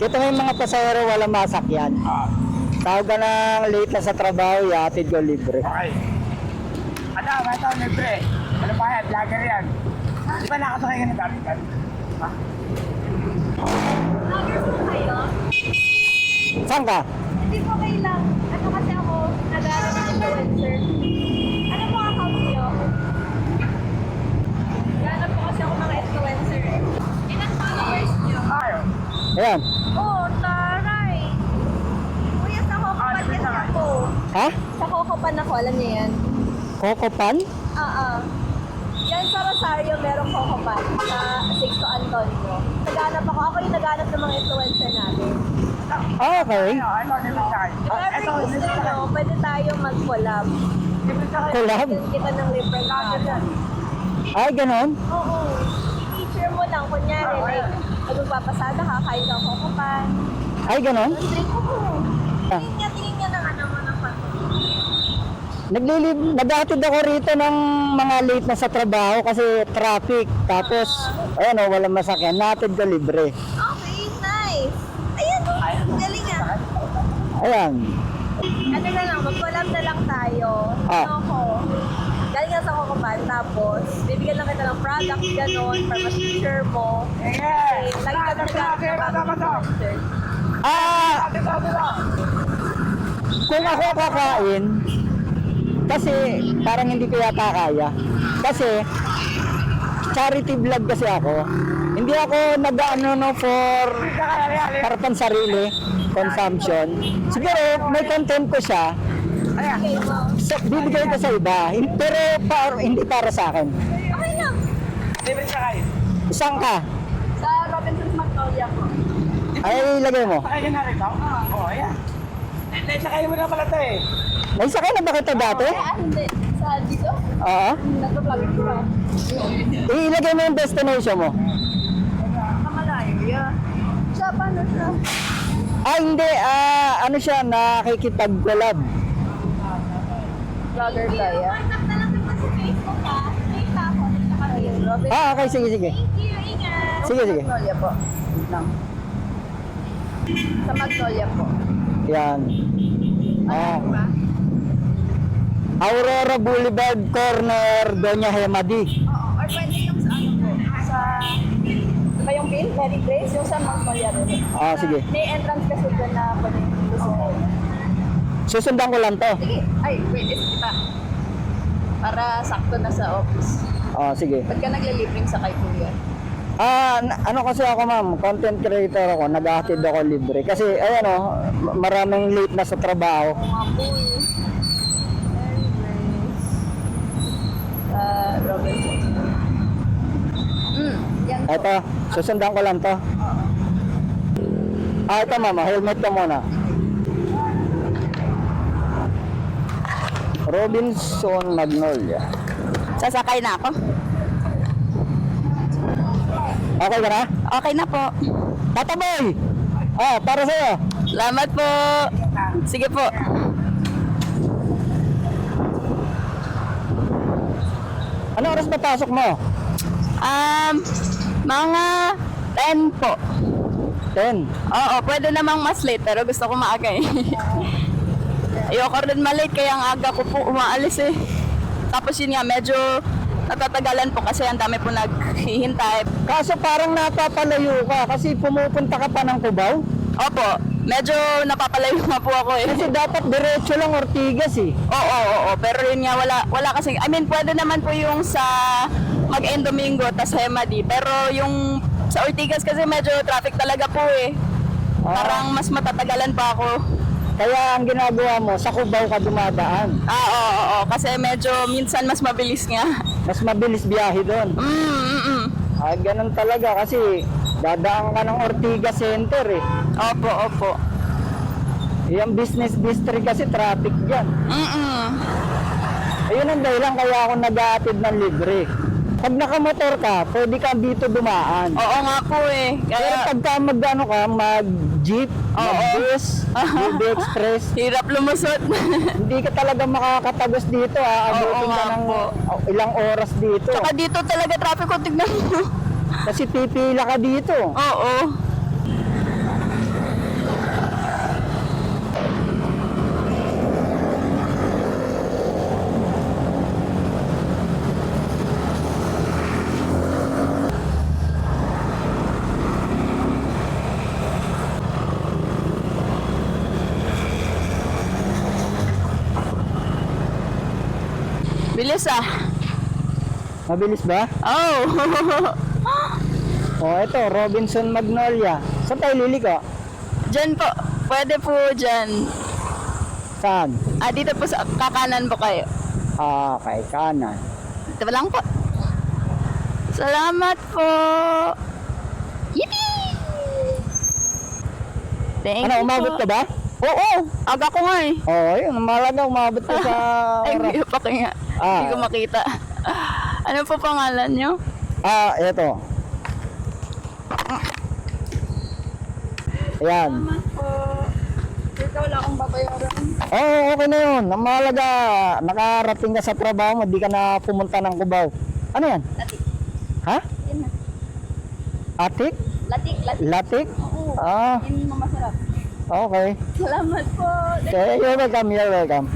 Kita mo yung mga pasahero walang masakyan. Tawag ka ng late na sa trabaho, ihatid ko libre. Okay. Ano, may tao libre. Ano pa yan? Vlogger yan. Di ba nakasakay ka ng dati ka? Ha? Vloggers po kayo? Saan ka? Hindi po kayo lang. Ano kasi ako, nag-aaral ng influencer. Ano po ang account niyo? Nag-aaral po kasi ako mga influencer. Ilan followers niyo? Ayaw. Ayan. Oh, taray! Kuya, sa Cocopan kasi ako. Ha? Sa Cocopan ako, alam niyo yan? Cocopan? Yan sa Rosario, merong Cocopan sa Sixto Antonio. Naghanap ako. Ako yung naghanap ng mga influencer natin. Okay. Ano, libre sa akin. If ever Ito, gusto libre sa nyo, akin. pwede tayo mag-collab. Libre sa akin. Collab? Bigyan kita ng libre card. Ay, ganon? Oo. I-feature mo lang. Kunyari, like, pag magpapasada ka, kain ka Cocopan. Ay, ganon? Drink ko. Ah. Tingin niya ng ano mo ng photo. Naghatid ako rito ng mga late na sa trabaho kasi traffic. Tapos, ayan o, walang masakyan. Nahatid ko libre. Okay, nice. Ayan, oh. Galing ah. Ayan. Ano na lang, mag-collab na lang tayo. Ah. Ano ako? Galing nga sa Cocopan, tapos bibigyan lang kita ng product, gano'n, para mas feature mo. Yes! Lagi ka Ito, influencer. Kung ako kakain, kasi parang hindi ko yata kaya. Kasi, charity vlog kasi ako. Hindi ako nag-ano no for para pansarili consumption. Siguro may content ko siya. Okay mo. Bibigay ko sa iba. Pero hindi para sa akin. Okay lang. Libre sa akin. Isang ka. Sa Robinson's Magnolia ko. Ay, ilagay mo. Sakay ka na rin daw? Oo, ayan. Sakay mo na pala ito eh. May sakay na ba kita dati? Hindi. Sa dito? Oo. Nag-vlog ko ba? Ilagay mo yung destination mo. Kamalayo, yeah. Siya, paano siya? Hindi. Ano siya, nakikipag-collab. Vlogger tayo. Contact na lang kita sa Facebook ha. Wait na ako. Nagtaka rin. Robin. Okay, sige, sige. Thank you, ingat. Sige, sige. Magnolia po. Wait lang. Sa Magnolia po. Yan. Ano ba? Aurora Boulevard, corner, Doña Hemadi. Oo. Or pwede yung sa ano po. Sa... Diba yung pin? Mary Grace? Yung sa Magnolia rin. Sige. May entrance kasi doon na pwede yung gusto mo. Susundan ko lang to. Sige. Ay, wait. Diba? Para sakto na sa office. Sige. Ba't ka naglilibreng sa kay Kuya? Ano kasi ako ma'am, content creator ako, naghahatid ako libre. Kasi ayan maraming late na sa trabaho. Mga pool. Mary Grace. Robinson. Yan po. Ito, susundan ko lang to. Ito ma'am, helmet ka muna. Robinson Magnolia. Sasakay na ako? Okay ka na? Okay na po. Tataboy! Para sa'yo. Salamat po. Sige po. Ano oras ba pasok mo? Mga 10 po. 10. Oo, pwede namang mas late pero gusto ko maaga eh. Ayoko rin malate kaya ang aga ko po umaalis eh. Tapos yun nga, medyo natatagalan po kasi ang dami po naghihintay. Kaso parang napapalayo ka kasi pumupunta ka pa ng Cubao. Opo, medyo napapalayo nga po ako eh. Kasi dapat diretso lang Ortigas eh. Oo, pero yun nga wala kasi, I mean pwede naman po yung sa mag-end Domingo tas Hemadi, pero yung sa Ortigas kasi medyo traffic talaga po eh. Parang mas matatagalan pa ako. Kaya ang ginagawa mo, sa Cubao ka dumadaan. Oo, kasi medyo minsan mas mabilis nga. Mas mabilis biyahe doon. Ganun talaga kasi dadaan ka ng Ortigas Center eh. Opo. Yung business district kasi traffic dyan. Ayun ang dahilan kaya ako nag-aatid ng libre. Pag nakamotor ka, pwede ka dito dumaan. Oo nga po eh. Pero Kaya pagka mag-jeep, mag-bus, UB Express, hirap lumusot. hindi ka talaga makakatagos dito ha. Abutin ka nga ng po. ilang oras dito. Tsaka dito talaga traffic ko, tignan mo. Kasi pipila ka dito. Oo. Bilis ah. Mabilis ba? Oh. Oh, ito, Robinson Magnolia. Saan tayo liliko? Diyan po. Pwede po dyan. Saan? Dito po sa kakanan po kayo. Kay kanan. Ito lang po. Salamat po. Yippee! Thank Ano, you umabot po. ka ba? Oo, aga ko nga eh. Oo, yun, mahalaga, umabot ka sa Ay, oras. hindi pa kaya. Hindi ko makita. Ano po pangalan nyo? Ito. Ayan. Salamat po. Ito wala akong babayaran. Oo, okay na yun. Ang mahalaga, nakarating ka sa trabaho mo, di ka na pumunta ng Cubao. Ano yan? Latik. Ha? Yan na. Atik? Latik, latik. Latik? Oo. Ah, Yan yung masarap. okay. Salamat po. Okay, you're welcome, you're welcome.